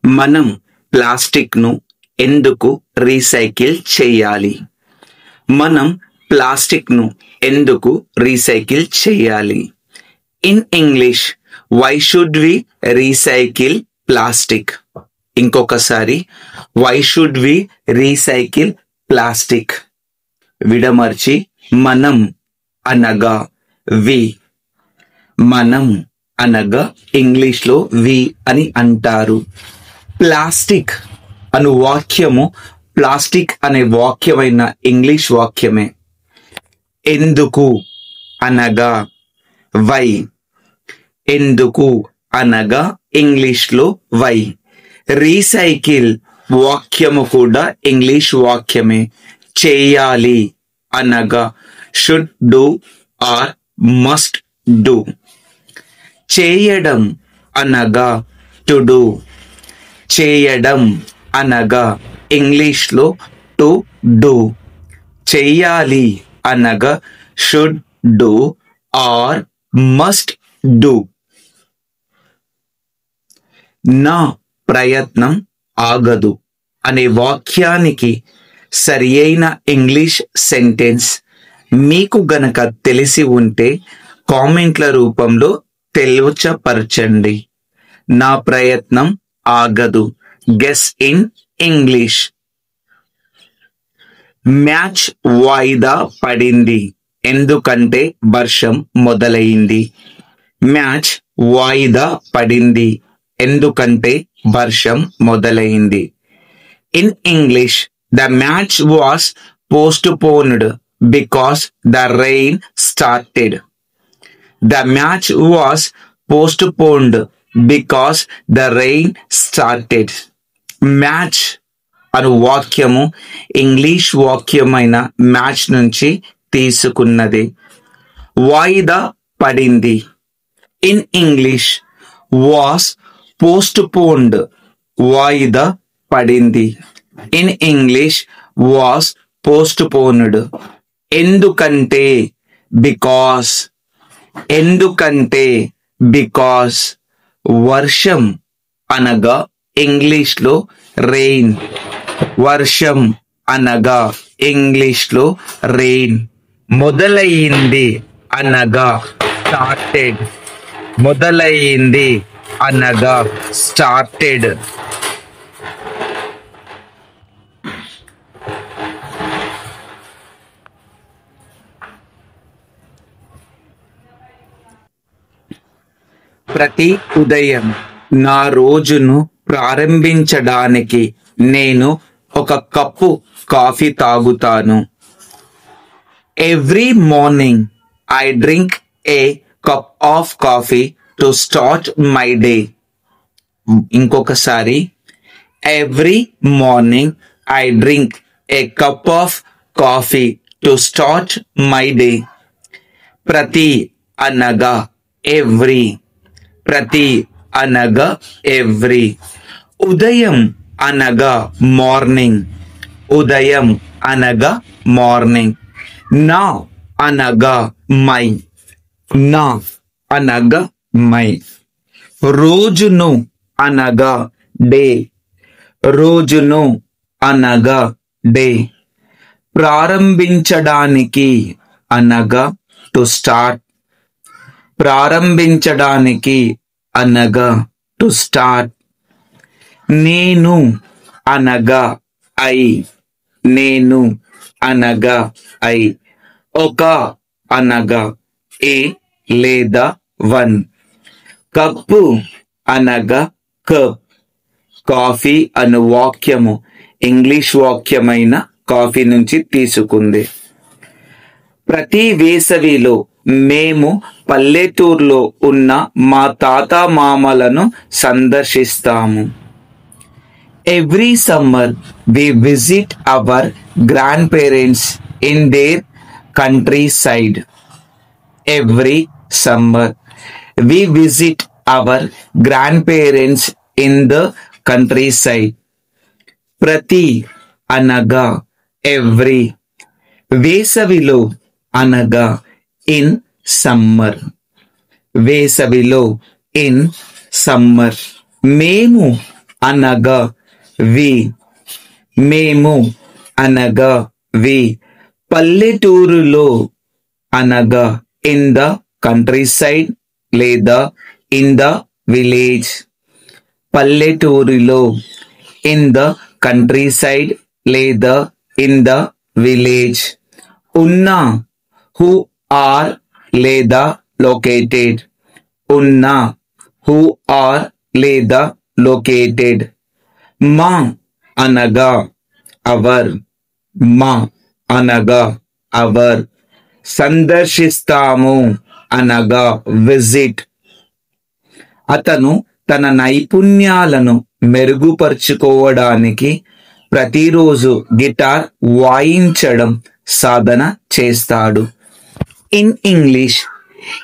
మనం ప్లాస్టిక్ను ఎందుకు రీసైకిల్ చేయాలి? మనం ప్లాస్టిక్ను ఎందుకు రీసైకిల్ చేయాలి? In English, why should we recycle plastic? ఇంకొకసారి, why should we recycle plastic? విడమర్చి మనం అనగా వి. మనం అనగా ఇంగ్లీష్లో వి అని అంటారు. ప్లాస్టిక్ అను వాక్యము ప్లాస్టిక్ అనే వాక్యమైన ఇంగ్లీష్ వాక్యమే. ఎందుకు అనగా వై. ఎందుకు అనగా ఇంగ్లీష్లో వై. రీసైకిల్ వాక్యము కూడా ఇంగ్లీష్ వాక్యమే. చేయాలి అనగా should do or must do. చేయడం అనగా టు డూ. చేయడం అనగా ఇంగ్లీష్లో టు డూ. చెయ్యాలి అనగా should do or must do. నా ప్రయత్నం ఆగదు అనే వాక్యానికి సరి అయిన ఇంగ్లీష్ సెంటెన్స్ మీకు గనక తెలిసి ఉంటే కామెంట్ల రూపంలో తెలియపరచండి. నా ప్రయత్నం ఆగదు. Guess in English. మ్యాచ్ వాయిదా పడింది ఎందుకంటే వర్షం మొదలైంది. మ్యాచ్ వాయిదా పడింది ఎందుకంటే వర్షం మొదలైంది. In English, the match was postponed because the rain started. The match was postponed because the rain started. Match అను వాక్యము ఇంగ్లీష్ వాక్యమైన మ్యాచ్ నుంచి తీసుకున్నది. వాయిదా పడింది ఇన్ ఇంగ్లీష్ వాస్ పోస్ట్పోన్డ్. వాయిదా పడింది ఇన్ ఇంగ్లీష్ వాస్ పోస్ట్పోన్డ్. ఎందుకంటే బికాస్. ఎందుకంటే బికాస్. వర్షం అనగా ఇంగ్లీష్లో రెయిన్. వర్షం అనగా ఇంగ్లీష్లో రెయిన్. మొదలయ్యింది అనగా స్టార్టెడ్. మొదలయ్యింది అనగా స్టార్టెడ్. ప్రతి ఉదయం నా రోజును ప్రారంభించడానికి నేను ఒక కప్పు కాఫీ తాగుతాను. Every morning I drink a cup of coffee to start my day. ఇంకొకసారి, every morning I drink a cup of coffee to start my day. ప్రతి అనగా ఎవ్రీ. ప్రతి అనగా ఎవ్రీ. ఉదయం అనగా మార్నింగ్. ఉదయం అనగా మార్నింగ్. నా అనగా మై. నా అనగా మై. రోజును అనగా డే. రోజును అనగా డే. ప్రారంభించడానికి అనగా టు స్టార్ట్. ప్రారంభించడానికి అనగా టు స్టార్ట్. నేను అనగా ఐ. నేను అనగా ఐ. ఒక అనగా ఏ లేదా వన్. కప్పు అనగా కప్. కాఫీ అను వాక్యము ఇంగ్లీష్ వాక్యమైన కాఫీ నుంచి తీసుకుంది. ప్రతి వేసవిలో మేము పల్లెటూరులో ఉన్న మా తాత మామలను సందర్శిస్తాము. Every summer we visit our grandparents in their countryside. Every summer we visit our grandparents in the countryside. ప్రతి అనగా ఎవ్రీ. వేసవిలో అనగా ఇన్ సమ్మర్. వేసవిలో ఇన్ సమ్మర్. మేము అనగా వి. మేము అనగా వి. పల్లెటూరులో అనగా ఇన్ ద కంట్రీ సైడ్ లేదా ఇన్ ద విలేజ్. పల్లెటూరులో ఇన్ ద కంట్రీ సైడ్ లేదా ఇన్ ద విలేజ్. ఉన్న హూ ఆర్ లేదా లొకేటెడ్. ఉన్న హూ ఆర్ లేదా లొకేటెడ్. మా అనగా అవర్. మా అనగా అవర్. సందర్శిస్తాము అనగా విజిట్. అతను తన నైపుణ్యాలను మెరుగుపరుచుకోవడానికి ప్రతిరోజు గిటార్ వాయించడం సాధన చేస్తాడు. In English,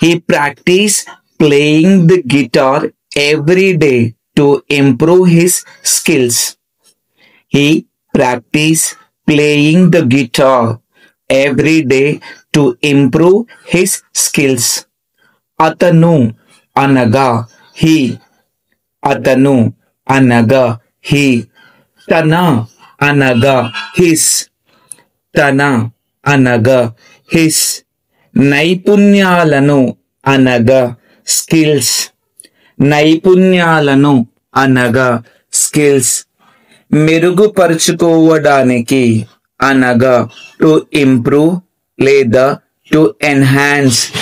he practice playing the guitar every day to improve his skills. He practice playing the guitar every day to improve his skills. అతను అనగా he. అతను అనగా he. తన అనగా his. తన అనగా his. నైపుణ్యాలను అనగా స్కిల్స్. నైపుణ్యాలను అనగా స్కిల్స్. మెరుగుపరుచుకోవడానికి అనగా టు ఇంప్రూవ్ లేదా టు ఎన్హాన్స్.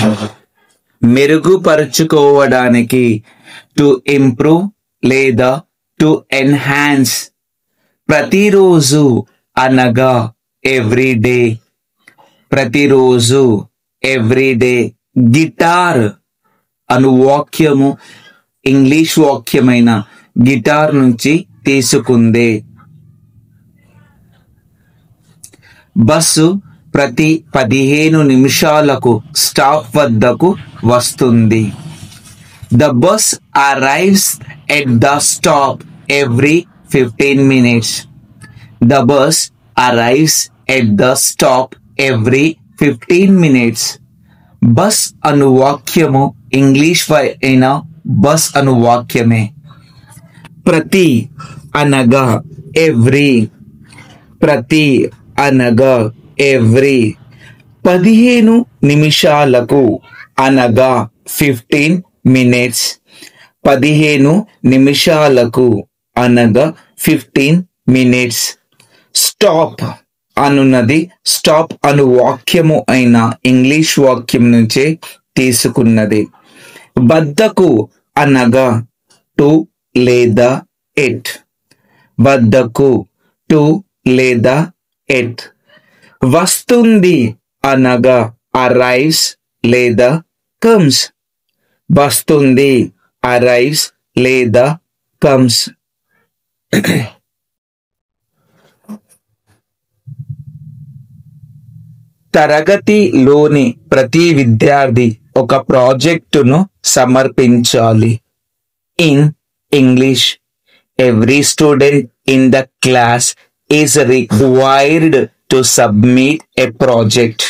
మెరుగుపరుచుకోవడానికి టు ఇంప్రూవ్ లేదా టు ఎన్హాన్స్. ప్రతిరోజు అనగా ఎవ్రీడే. ప్రతిరోజు ఎవ్రీడే. గిటార్ అను వాక్యము ఇంగ్లీష్ వాక్యమైన గిటార్ నుంచి తీసుకుందే. బస్సు ప్రతి 15 నిమిషాలకు స్టాప్ వద్దకు వస్తుంది. The bus arrives at the stop every 15 minutes. The bus arrives at the stop every 15 minutes. Bus అను వాక్యము ఇంగ్లీష్ అయిన బస్ అను వాక్యమే. ప్రతి అనగా ఎవ్రీ. ప్రతి అనగా ఎవ్రీ. 15 నిమిషాలకు అనగా 15 minutes. 15 నిమిషాలకు అనగా 15 minutes. స్టాప్ అనున్నది స్టాప్ అను వాక్యము అయిన ఇంగ్లీష్ వాక్యం నుంచే తీసుకున్నది. వద్దకు అనగా టు లేదా ఎట్. వద్దకు టు లేదా ఎట్. వస్తుంది అనగా అరైవ్స్ లేదా కమ్స్. వస్తుంది అరైవ్స్ లేదా కమ్స్. తరగతిలోని ప్రతి విద్యార్థి ఒక ప్రాజెక్టును సమర్పించాలి. In English, every student in the class is required to submit a project.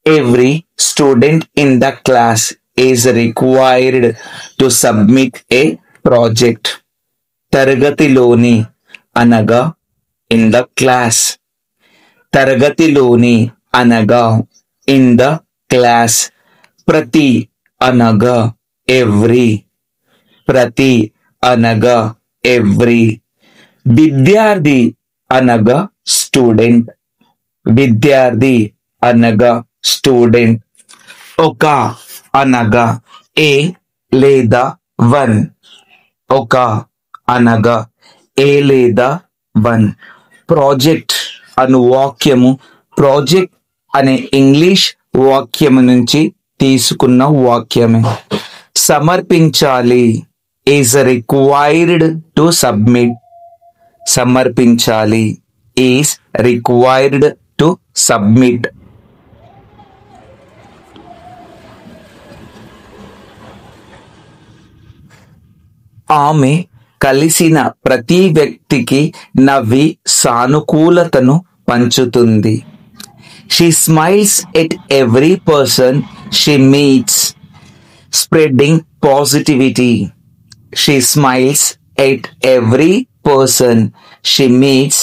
Every student in the class is required to submit A project. తరగతిలోని అనగా ఇన్ ద క్లాస్. తరగతిలోని అనగా ఇన్ ద క్లాస్. ప్రతి అనగా ఎవ్రీ. ప్రతి అనగా every. విద్యార్థి అనగా స్టూడెంట్. విద్యార్థి అనగా స్టూడెంట్. ఒక అనగా ఏ లేదా వన్. ఒక అనగా ఏ లేదా వన్. ప్రాజెక్ట్ అను వాక్యము ప్రాజెక్ట్ అనే ఇంగ్లీష్ వాక్యము నుంచి తీసుకున్న వాక్యమే. సమర్పించాలి ఈజ్ రిక్వైర్డ్ టు సబ్మిట్. సమర్పించాలి ఈజ్ రిక్వైర్డ్ టు సబ్మిట్. ఆమె కలిసిన ప్రతి వ్యక్తికి నవ్వి సానుకూలతను పంచుతుంది. She smiles at every person she meets, spreading positivity. She smiles at every person she meets,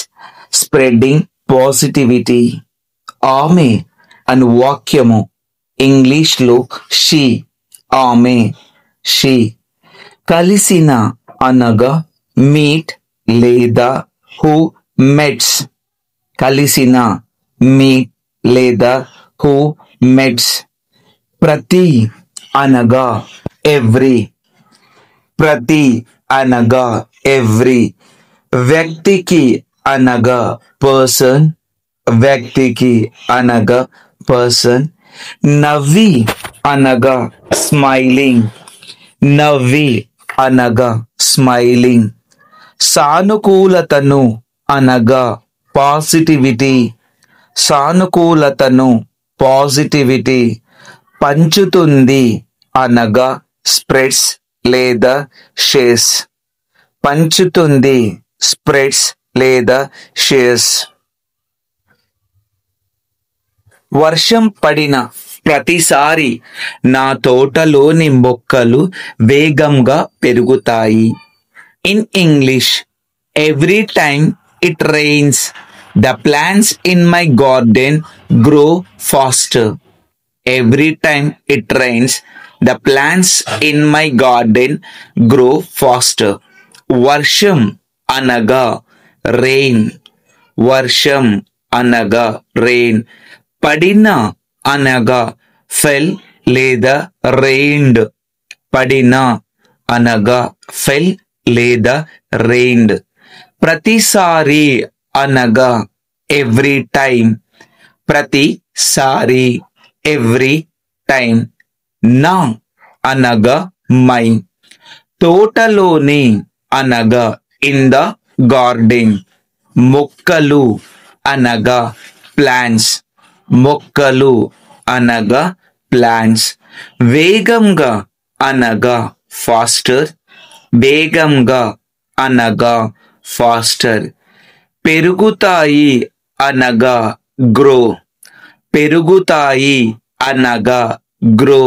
spreading positivity. ఆమె అను వాక్యము ఇంగ్లీష్లో షీ, ఆమె, షీ. కలిసిన అనగా మీట్ లేదా హూ మెట్స్, కలిసిన, మీట్ లేదా హూ మెట్స్. ప్రతి అనగా ఎవ్రీ, ప్రతి అనగా ఎవ్రీ. వ్యక్తికి అనగా పర్సన్, వ్యక్తికి అనగా పర్సన్. నవ్వి అనగా స్మైలింగ్, నవ్వి అనగా స్మైలింగ్. సానుకూలతను అనగా పాజిటివిటీ, సానుకూలతను, పాజిటివిటీ. పంచుతుంది అనగా స్ప్రెడ్స్ లేదా షేర్స్, పంచుతుంది, స్ప్రెడ్స్ లేదా షేర్స్. వర్షం పడిన ప్రతిసారి నా తోటలోని మొక్కలు వేగంగా పెరుగుతాయి. In English, every time it rains the plants in my garden grow faster. Every time it rains the plants in my garden grow faster. వర్షం అనగా రెయిన్, వర్షం అనగా రెయిన్. పడిన అనగా ఫెల్ లేదా రెయిన్డ్, పడిన అనగా ఫెల్ లేదా రెయిన్డ్. ప్రతిసారి అనగా ఎవ్రీ టైం, ప్రతిసారి, ఎవ్రీ టైం. నా అనగా మై. తోటలోని అనగా ఇన్ ద గార్డెన్. మొక్కలు అనగా ప్లాంట్స్, మొక్కలు అనగా ప్లాంట్స్. వేగంగా అనగా ఫాస్టర్, వేగంగా అనగా ఫాస్టర్. పెరుగుతాయి అనగా గ్రో, పెరుగుతాయి అనగా గ్రో.